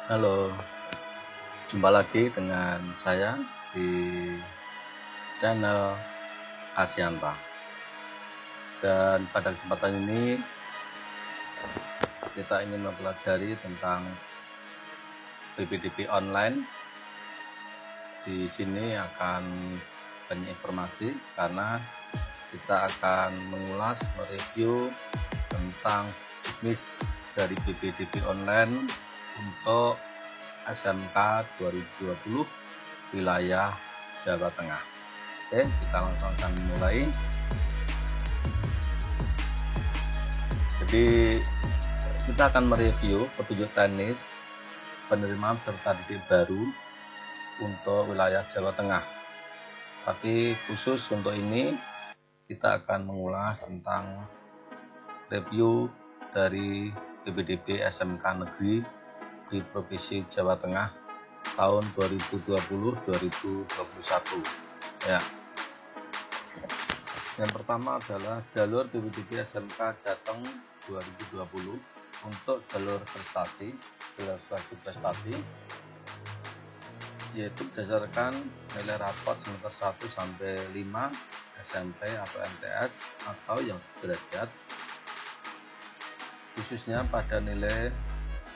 Halo, jumpa lagi dengan saya di channel Asyanta. Dan pada kesempatan ini kita ingin mempelajari tentang PPDB online. Di sini akan banyak informasi karena kita akan mengulas, mereview tentang jenis dari PPDB online untuk SMK 2020 wilayah Jawa Tengah. Oke, kita langsung akan mulai. Jadi kita akan mereview petunjuk teknis penerimaan peserta didik baru untuk wilayah Jawa Tengah. Tapi khusus untuk ini kita akan mengulas tentang review dari PPDB SMK Negeri di Provinsi Jawa Tengah tahun 2020-2021 ya. Yang pertama adalah jalur PPDB SMK Jateng 2020 untuk jalur prestasi yaitu berdasarkan nilai rapot semester 1 sampai 5 SMP atau MTS atau yang sederajat, khususnya pada nilai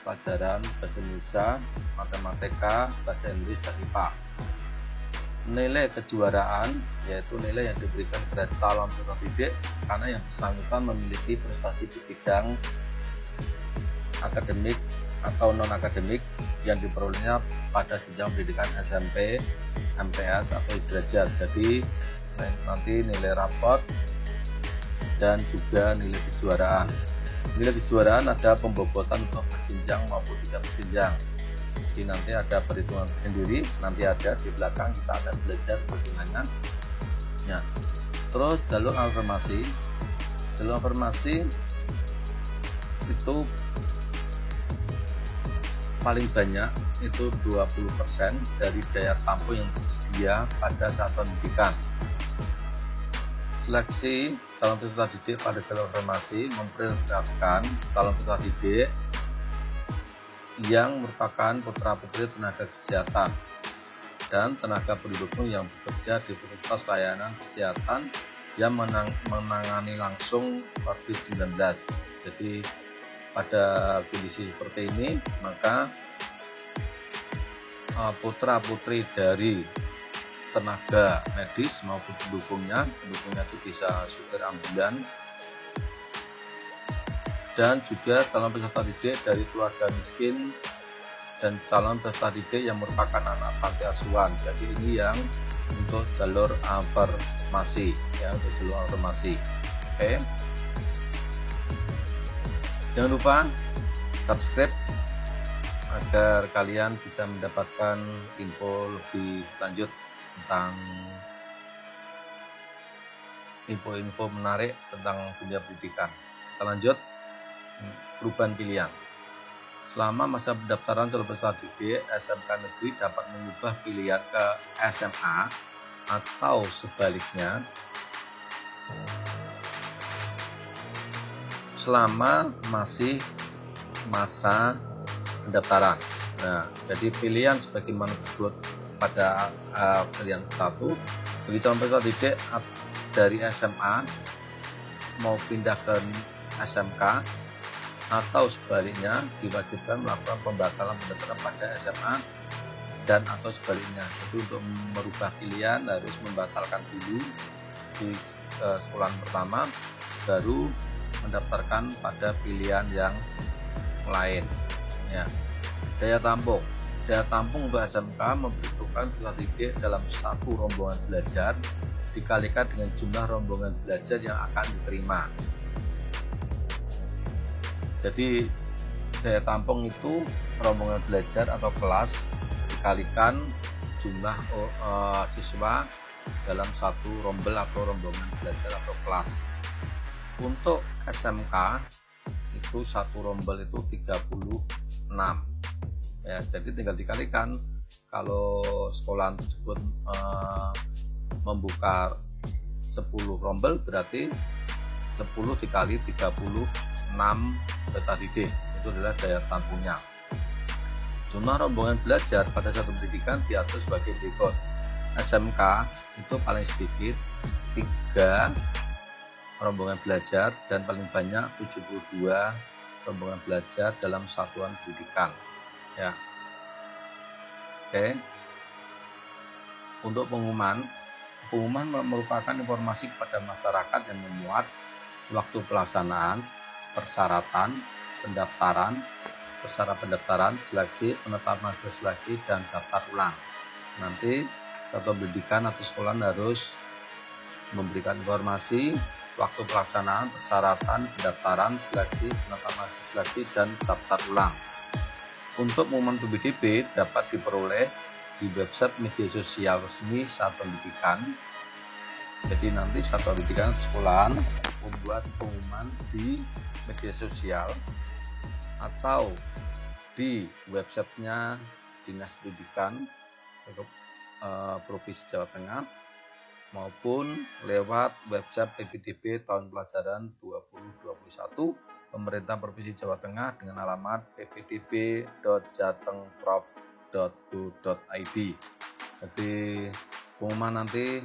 pelajaran bahasa Indonesia, matematika, bahasa Inggris, dan IPA. Nilai kejuaraan yaitu nilai yang diberikan kepada calon peserta didik karena yang bersangkutan memiliki prestasi di bidang akademik atau non akademik yang diperolehnya pada jenjang pendidikan SMP, MTS atau sederajat. Jadi nanti nilai rapot dan juga nilai kejuaraan. Nilai kejuaraan ada pembobotan untuk berjenjang maupun tidak berjenjang. Jadi nanti ada perhitungan sendiri, nanti ada di belakang kita akan belajar perhitungannya. Ya. Terus jalur afirmasi. Jalur afirmasi itu paling banyak itu 20% dari daya tampung yang tersedia pada satuan pendidikan. Seleksi calon peserta didik pada jalur afirmasi memprioritaskan calon peserta didik yang merupakan putra-putri tenaga kesehatan dan tenaga pendukung yang bekerja di fasilitas layanan kesehatan yang menangani langsung COVID-19. Jadi pada kondisi seperti ini maka putra-putri dari tenaga medis maupun pendukungnya itu bisa supir ambulan dan juga calon peserta didik dari keluarga miskin dan calon peserta didik yang merupakan anak panti asuhan. Jadi ini yang untuk jalur afirmasi ya, untuk jalur afirmasi. Oke. Jangan lupa subscribe agar kalian bisa mendapatkan info lebih lanjut tentang info-info menarik tentang dunia pendidikan. Kita lanjut. Perubahan pilihan. Selama masa pendaftaran calon peserta didik, SMK negeri dapat mengubah pilihan ke SMA atau sebaliknya selama masih masa pendaftaran. Nah, jadi pilihan sebagaimana disebut pada pilihan 1, bagi calon peserta didik dari SMA mau pindah ke SMK atau sebaliknya diwajibkan melakukan pembatalan pendaftaran pada SMA dan atau sebaliknya. Jadi untuk merubah pilihan harus membatalkan dulu di sekolah pertama baru mendaftarkan pada pilihan yang lain ya. Daya tampung untuk SMK membutuhkan peserta didik dalam satu rombongan belajar dikalikan dengan jumlah rombongan belajar yang akan diterima. Jadi daya tampung itu rombongan belajar atau kelas dikalikan jumlah siswa dalam satu rombel atau rombongan belajar atau kelas. Untuk SMK itu satu rombel itu 36 ya, jadi tinggal dikalikan. Kalau sekolah tersebut membuka 10 rombel berarti 10 dikali 36 peserta didik, itu adalah daya tampungnya. Jumlah rombongan belajar pada satu pendidikan diatur sebagai berikut. SMK itu paling sedikit 3 rombongan belajar dan paling banyak 72 rombongan belajar dalam satuan pendidikan. Ya. Oke. Untuk pengumuman merupakan informasi kepada masyarakat yang memuat waktu pelaksanaan, persyaratan, pendaftaran, seleksi, penetapan seleksi, dan daftar ulang. Nanti satuan pendidikan atau sekolah harus memberikan informasi waktu pelaksanaan, persyaratan, pendaftaran, seleksi, penetapan seleksi, dan daftar ulang. Untuk pengumuman PPDB dapat diperoleh di website media sosial resmi satuan pendidikan. Jadi nanti satuan pendidikan atau sekolahan membuat pengumuman di media sosial atau di websitenya Dinas Pendidikan Provinsi Jawa Tengah maupun lewat website PPDB tahun pelajaran 2021 Pemerintah Provinsi Jawa Tengah dengan alamat ppdb.jatengprof.go.id. Jadi pengumuman nanti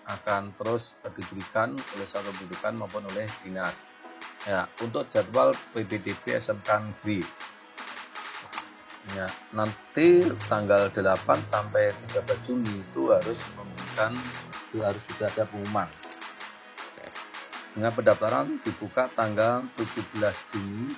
akan terus diberikan oleh satuan pendidikan maupun oleh dinas. Ya, untuk jadwal PPDB SMK Negeri. Ya, nanti tanggal 8 sampai 13 Juni itu harus sudah ada pengumuman. Dengan pendaftaran dibuka tanggal 17 Juni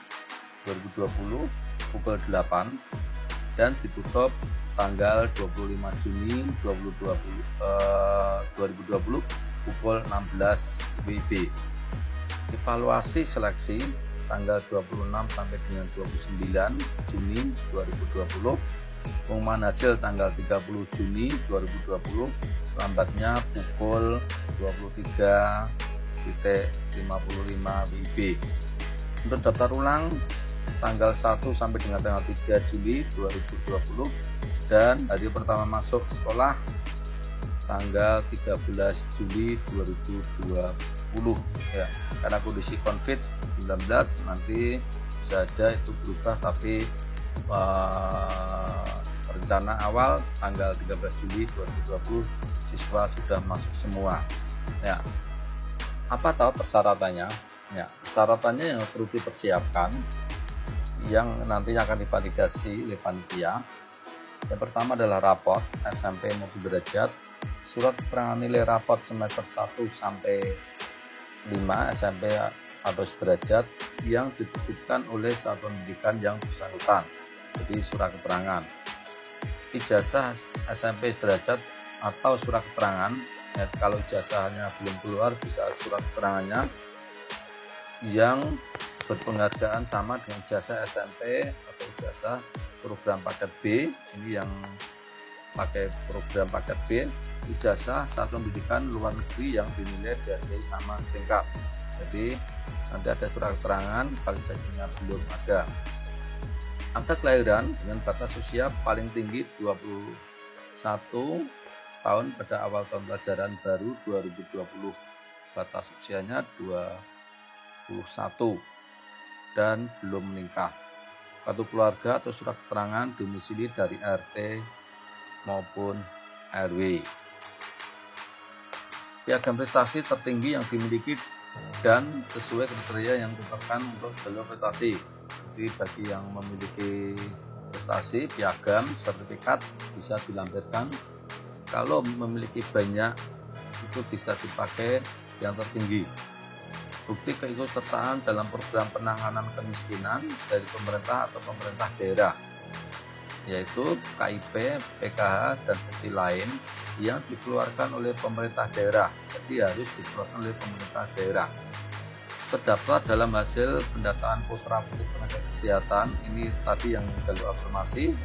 2020 pukul 8 dan ditutup tanggal 25 Juni 2020 pukul 16 WIB. Evaluasi seleksi tanggal 26 sampai dengan 29 Juni 2020. Pengumuman hasil tanggal 30 Juni 2020 selambatnya pukul 23.55 WIB. Untuk daftar ulang tanggal 1 sampai dengan tanggal 3 Juli 2020 dan hari pertama masuk sekolah tanggal 13 Juli 2020 ya. Karena kondisi COVID-19 nanti bisa saja itu berubah, tapi rencana awal tanggal 13 Juli 2020 siswa sudah masuk semua. Ya. Apa tahu persyaratannya? Ya, persyaratannya yang perlu dipersiapkan yang nantinya akan divalidasi oleh panitia. Yang pertama adalah raport SMP maupun derajat, surat keterangan nilai raport semester 1 sampai 5 SMP atau sederajat yang dititipkan oleh satuan pendidikan yang bersangkutan. Jadi surat keterangan, ijazah SMP sederajat atau surat keterangan. Ya, kalau ijazahnya belum keluar bisa surat keterangannya yang berpenghargaan sama dengan ijazah SMP atau ijazah program paket B. Ini yang pakai program paket B, ijazah satuan pendidikan luar negeri yang dinilai dari sama setingkat. Jadi nanti ada surat keterangan kalau ijazahnya belum ada. Akta kelahiran dengan batas usia paling tinggi 21 tahun pada awal tahun pelajaran baru 2020. Batas usianya 21 dan belum menikah. Kartu keluarga atau surat keterangan domisili dari RT maupun RW. Piagam prestasi tertinggi yang dimiliki dan sesuai kriteria yang ditetapkan untuk jalur prestasi. Jadi bagi yang memiliki prestasi, piagam, sertifikat bisa dilampirkan. Kalau memiliki banyak itu bisa dipakai yang tertinggi. Bukti keikutsertaan dalam program penanganan kemiskinan dari pemerintah atau pemerintah daerah, yaitu KIP, PKH, dan bukti lain yang dikeluarkan oleh pemerintah daerah. Jadi harus dikeluarkan oleh pemerintah daerah. Terdaftar dalam hasil pendataan putra-putri tenaga kesehatan. Ini tadi yang jalur afirmasi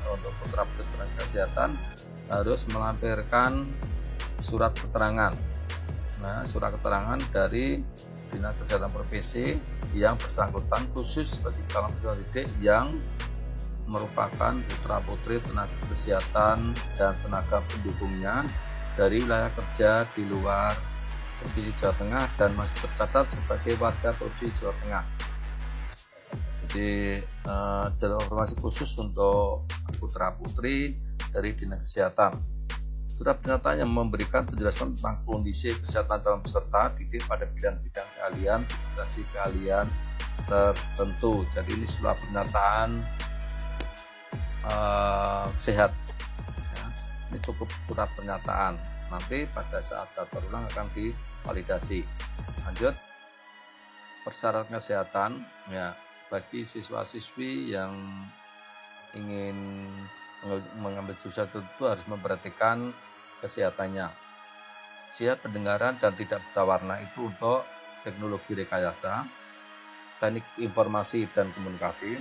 untuk putra-putri tenaga kesehatan harus melampirkan surat keterangan. Nah, surat keterangan dari Dinas Kesehatan Provinsi yang bersangkutan khusus bagi calon peserta didik yang merupakan putra-putri tenaga kesehatan dan tenaga pendukungnya dari wilayah kerja di luar Provinsi Jawa Tengah dan masih tercatat sebagai warga Provinsi Jawa Tengah. Jadi jalur informasi khusus untuk putra putri dari Dinas Kesehatan. Surat pernyataan yang memberikan penjelasan tentang kondisi kesehatan calon peserta didik pada bidang-bidang keahlian, kompetensi keahlian tertentu. Jadi ini surat pernyataan sehat. Ya, ini cukup surat pernyataan. Nanti pada saat daftar ulang akan divalidasi. Lanjut, persyaratan kesehatan. Ya, bagi siswa-siswi yang ingin mengambil jurusan tertentu harus memperhatikan kesehatannya. Sehat pendengaran dan tidak buta warna itu untuk teknologi rekayasa, teknik informasi dan komunikasi,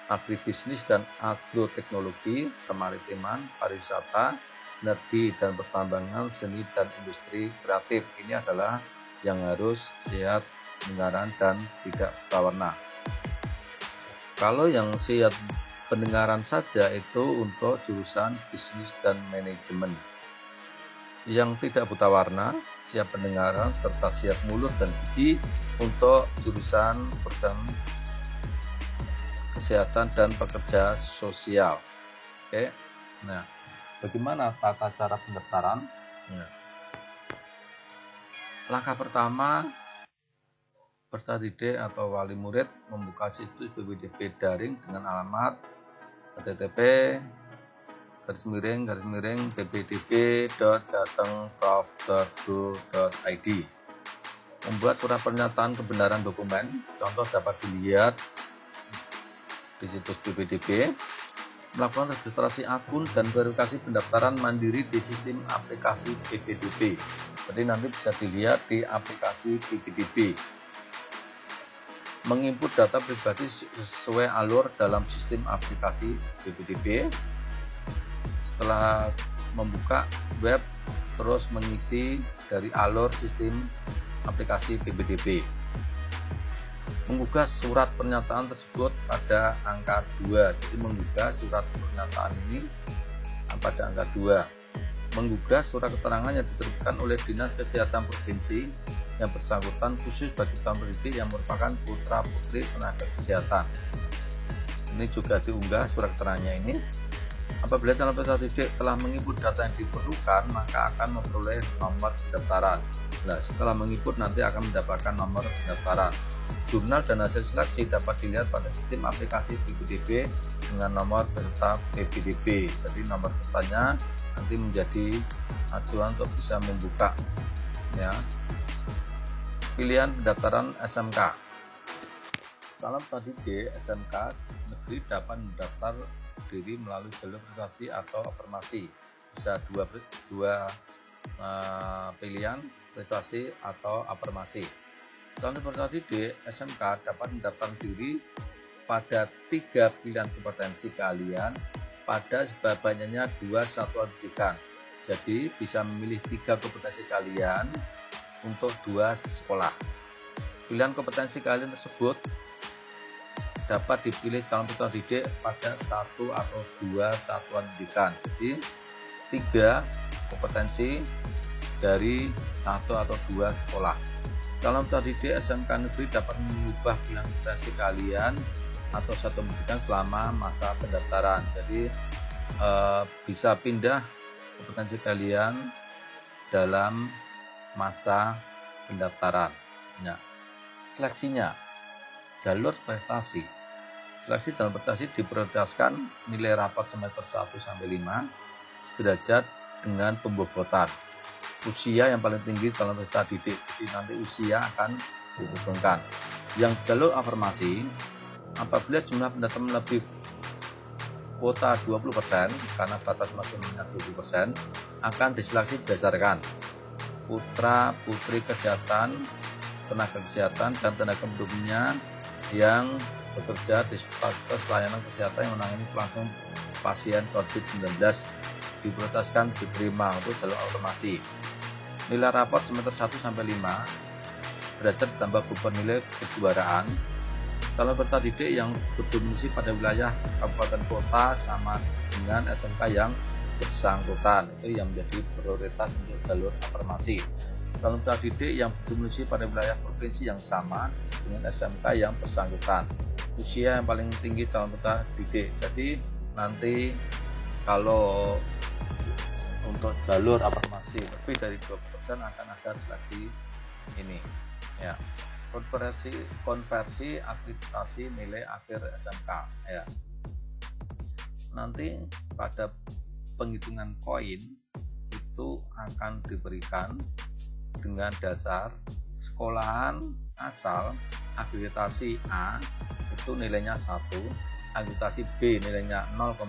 agribisnis dan agroteknologi, kemaritiman, pariwisata, energi dan pertambangan, seni dan industri kreatif. Ini adalah yang harus sehat pendengaran dan tidak buta warna. Kalau yang sehat pendengaran saja itu untuk jurusan bisnis dan manajemen. Yang tidak buta warna, siap pendengaran serta siap mulut dan gigi untuk jurusan program kesehatan dan pekerja sosial. Oke. Nah, bagaimana tata cara pendaftaran? Nah, langkah pertama, peserta didik atau wali murid membuka situs PPDB daring dengan alamat http://ppdb.jatengprof.go.id. Membuat surat pernyataan kebenaran dokumen, contoh dapat dilihat di situs PPDB. Melakukan registrasi akun dan verifikasi pendaftaran mandiri di sistem aplikasi PPDB. Jadi nanti bisa dilihat di aplikasi PPDB. Menginput data pribadi sesuai alur dalam sistem aplikasi PPDB. Setelah membuka web, terus mengisi dari alur sistem aplikasi PPDB. Menggugah surat pernyataan tersebut pada angka 2. Jadi menggugah surat pernyataan ini pada angka 2. Menggugah surat keterangan yang diterbitkan oleh Dinas Kesehatan Provinsi yang bersangkutan khusus bagi calon pendidik yang merupakan putra putri tenaga kesehatan. Ini juga diunggah surat keterangannya ini. Apabila calon peserta didik telah menginput data yang diperlukan, maka akan memperoleh nomor pendaftaran. Nah, setelah menginput nanti akan mendapatkan nomor pendaftaran. Jurnal dan hasil seleksi dapat dilihat pada sistem aplikasi PPDB dengan nomor peserta PPDB. Jadi nomor pesertanya nanti menjadi acuan untuk bisa membuka. Ya. Pilihan pendaftaran SMK. Calon peserta didik SMK negeri dapat mendaftar diri melalui jalur prestasi atau afirmasi. Bisa dua pilihan, prestasi atau afirmasi. Calon peserta didik SMK dapat mendaftar diri pada 3 pilihan kompetensi keahlian pada sebanyaknya 2 satuan pendidikan. Jadi bisa memilih 3 kompetensi keahlian untuk 2 sekolah. Pilihan kompetensi keahlian tersebut dapat dipilih calon peserta didik pada 1 atau 2 satuan pendidikan. Jadi 3 kompetensi dari 1 atau 2 sekolah. Calon peserta didik SMK negeri dapat mengubah pilihan kompetensi keahlian atau satuan pendidikan selama masa pendaftaran. Jadi bisa pindah kompetensi keahlian dalam masa pendaftaran. Nah, seleksinya, jalur prestasi. Seleksi jalur prestasi diprioritaskan nilai rapot semester 1 sampai 5 sederajat dengan pembobotan. Usia yang paling tinggi calon peserta didik, jadi nanti usia akan dihubungkan. Yang jalur afirmasi, apabila jumlah pendaftar lebih kuota 20% karena batas maksimumnya 20%, akan diseleksi berdasarkan putra putri kesehatan, tenaga kesehatan dan tenaga pendukungnya yang bekerja di fasilitas layanan kesehatan yang menangani langsung pasien COVID-19 diprioritaskan diterima untuk jalur afirmasi. Nilai rapot semester 1 sampai 5 derajat ditambah beban nilai kejuaraan. Calon peserta didik yang berdomisili pada wilayah kabupaten kota sama dengan SMK yang bersangkutan, itu yang menjadi prioritas untuk jalur afirmasi. calon peserta didik yang berdomisili pada wilayah provinsi yang sama dengan SMK yang bersangkutan. Usia yang paling tinggi calon peserta didik. Jadi nanti kalau untuk jalur afirmasi lebih dari 20% akan ada seleksi ini ya. Konversi akreditasi nilai akhir SMK ya. Nanti pada penghitungan koin itu akan diberikan dengan dasar sekolahan asal akreditasi A itu nilainya 1, akreditasi B nilainya 0,9,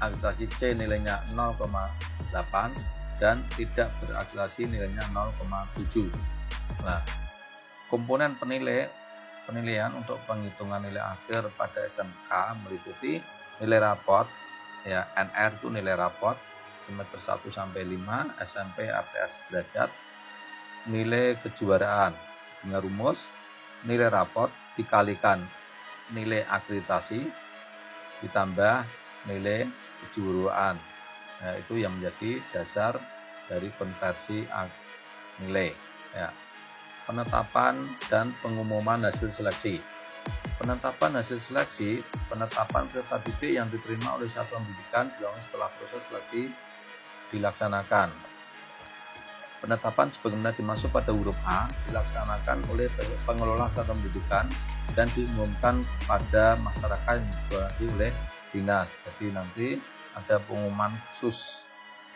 akreditasi C nilainya 0,8 dan tidak berakreditasi nilainya 0,7. Nah, komponen penilaian untuk penghitungan nilai akhir pada SMK meliputi nilai rapot ya, NR itu nilai rapot semester 1 sampai 5 SMP APS derajat, nilai kejuaraan dengan rumus nilai rapot dikalikan nilai akreditasi ditambah nilai kejuaraan. Nah, itu yang menjadi dasar dari konversi nilai ya. Penetapan dan pengumuman hasil seleksi. Penetapan hasil seleksi, penetapan peserta didik yang diterima oleh satuan pendidikan dilakukan setelah proses seleksi dilaksanakan. Penetapan sebagaimana dimaksud pada huruf A dilaksanakan oleh pengelola satuan pendidikan dan diumumkan pada masyarakat yang dibatasi oleh dinas. Jadi nanti ada pengumuman khusus.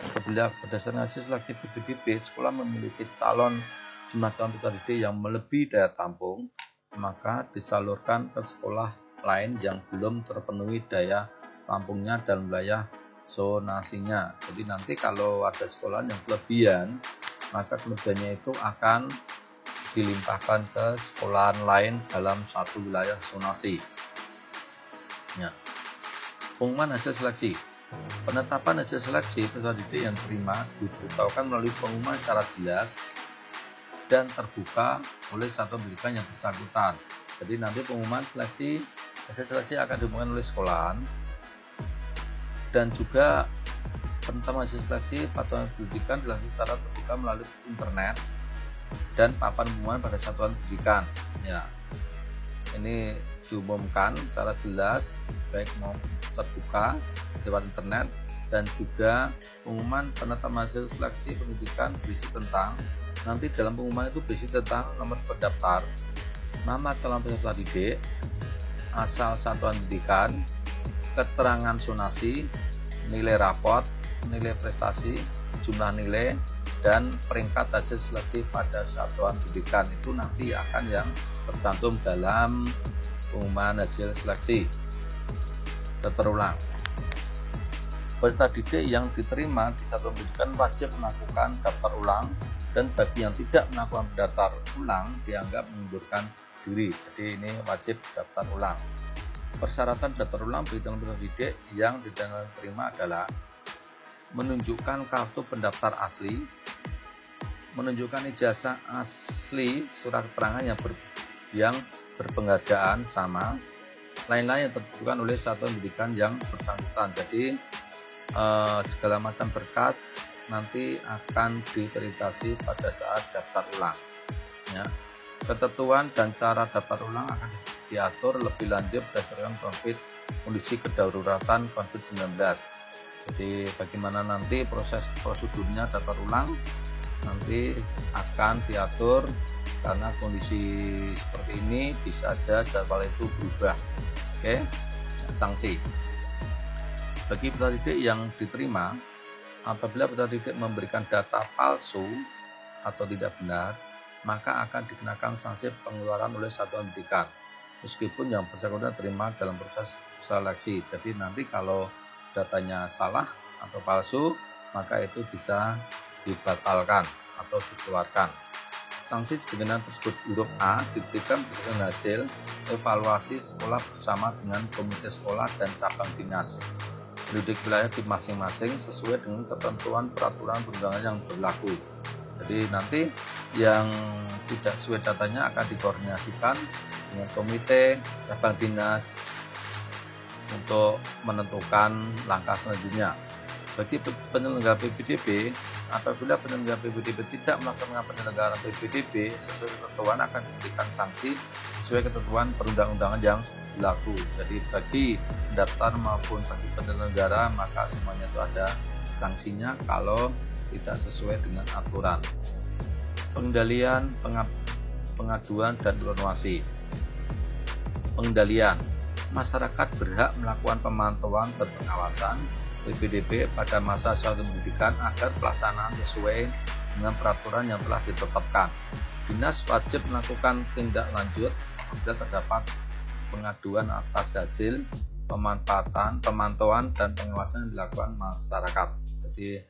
Apabila berdasarkan hasil seleksi PPDB, sekolah memiliki jumlah calon peserta didik yang melebihi daya tampung, maka disalurkan ke sekolah lain yang belum terpenuhi daya tampungnya dan wilayah zonasinya. Jadi nanti kalau ada sekolah yang kelebihan, maka kelebihannya itu akan dilimpahkan ke sekolahan lain dalam satu wilayah zonasi. Ya. Pengumuman hasil seleksi. Penetapan hasil seleksi peserta didik yang terima diberitahukan melalui pengumuman secara jelas dan terbuka oleh satuan pendidikan yang bersangkutan. Jadi nanti pengumuman hasil seleksi akan diumumkan oleh sekolahan dan juga penetapan hasil seleksi satuan pendidikan dilakukan secara terbuka melalui internet dan papan pengumuman pada satuan pendidikan. Ya, ini diumumkan secara jelas baik mau terbuka lewat internet dan juga pengumuman penetapan hasil seleksi pendidikan berisi tentang nanti dalam pengumuman itu berisi tentang nomor pendaftar, nama calon peserta didik, asal satuan pendidikan, keterangan zonasi, nilai rapot, nilai prestasi, jumlah nilai, dan peringkat hasil seleksi pada satuan pendidikan. Itu nanti akan yang tercantum dalam pengumuman hasil seleksi. Terulang. Peserta didik yang diterima di satuan pendidikan wajib melakukan daftar ulang dan bagi yang tidak melakukan daftar ulang dianggap mengundurkan diri. Jadi ini wajib daftar ulang. Persyaratan daftar ulang bagi calon peserta didik yang diterima adalah menunjukkan kartu pendaftar asli, menunjukkan ijazah asli, surat keterangan yang berpenghargaan sama, lain-lain yang ditentukan oleh satuan pendidikan yang bersangkutan. Jadi segala macam berkas nanti akan diverifikasi pada saat daftar ulang. Ya. Ketentuan dan cara daftar ulang akan diatur lebih lanjut berdasarkan kondisi kedaruratan COVID-19. Jadi bagaimana nanti proses prosedurnya daftar ulang nanti akan diatur karena kondisi seperti ini bisa saja jadwal itu berubah. Oke, sanksi. Bagi peserta didik yang diterima, apabila peserta didik memberikan data palsu atau tidak benar, maka akan dikenakan sanksi pengeluaran oleh satuan pendidikan, meskipun yang bersangkutan terima dalam proses seleksi. Jadi nanti kalau datanya salah atau palsu, maka itu bisa dibatalkan atau dikeluarkan. Sanksi sebagaimana tersebut huruf A diberikan berdasarkan hasil evaluasi sekolah bersama dengan komite sekolah dan cabang dinas pendidik wilayah di masing-masing sesuai dengan ketentuan peraturan perundangan yang berlaku. Jadi nanti yang tidak sesuai datanya akan dikoordinasikan dengan komite cabang dinas untuk menentukan langkah selanjutnya. Bagi penyelenggara PPDB, Apabila penyelenggara PPDB tidak melaksanakan penyelenggaraan PPDB sesuai ketentuan akan diberikan sanksi sesuai ketentuan perundang-undangan yang berlaku. Jadi bagi pendaftar maupun bagi penyelenggara maka semuanya itu ada sanksinya kalau tidak sesuai dengan aturan. Pengendalian, pengaduan dan evaluasi. Pengendalian. Masyarakat berhak melakukan pemantauan dan pengawasan PPDB pada masa suatu pendidikan agar pelaksanaan sesuai dengan peraturan yang telah ditetapkan. Dinas wajib melakukan tindak lanjut apabila terdapat pengaduan atas hasil pemantauan dan pengawasan yang dilakukan masyarakat. Jadi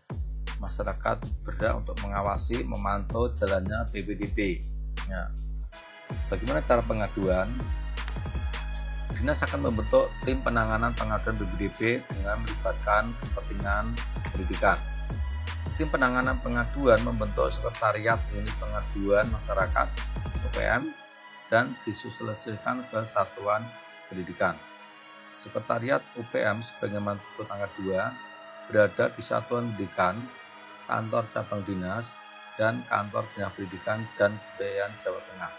masyarakat berhak untuk mengawasi, memantau jalannya PPDB. Ya. Bagaimana cara pengaduan? Dinas akan membentuk tim penanganan pengaduan PPDB dengan melibatkan kepentingan pendidikan. Tim penanganan pengaduan membentuk sekretariat unit pengaduan masyarakat (UPM) dan disosialisasikan ke satuan pendidikan. Sekretariat UPM sebagaimana disebut angka 2 berada di satuan pendidikan, kantor cabang dinas, dan kantor dinas pendidikan dan kebudayaan Jawa Tengah.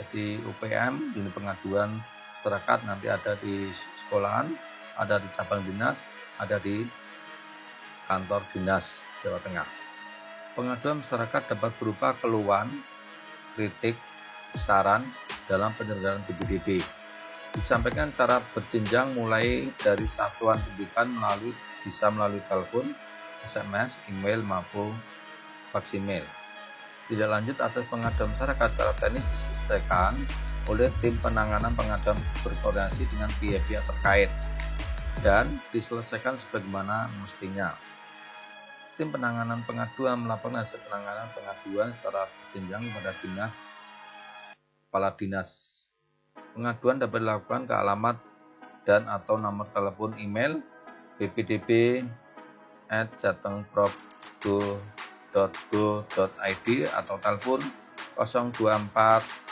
Jadi UPM unit pengaduan masyarakat nanti ada di sekolahan, ada di cabang dinas, ada di kantor dinas Jawa Tengah. Pengaduan masyarakat dapat berupa keluhan, kritik, saran dalam penyelenggaraan PPDB. Disampaikan cara berjenjang mulai dari satuan pendidikan bisa melalui telepon, SMS, email maupun faksimiil. Tidak lanjut atas pengaduan masyarakat secara teknis diselesaikan oleh tim penanganan pengaduan berkoordinasi dengan pihak-pihak terkait dan diselesaikan sebagaimana mestinya. Tim penanganan pengaduan melaporkan hasil penanganan pengaduan secara berjenjang pada kepala dinas. Pengaduan dapat dilakukan ke alamat dan atau nomor telepon email ppdb@jatengprop.go.id atau telepon 024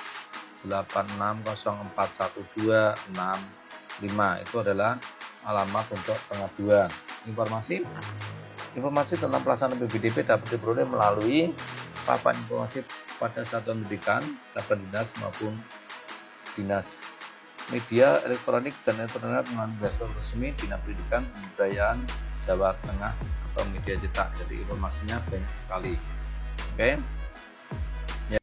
86041265. Itu adalah alamat untuk pengaduan. Informasi tentang pelaksanaan PPDB dapat diperoleh melalui papan informasi pada satuan pendidikan, cabang dinas maupun dinas. Media elektronik dan internet melalui website resmi Dinas Pendidikan Kebudayaan Jawa Tengah atau media cetak. Jadi informasinya banyak sekali. Oke.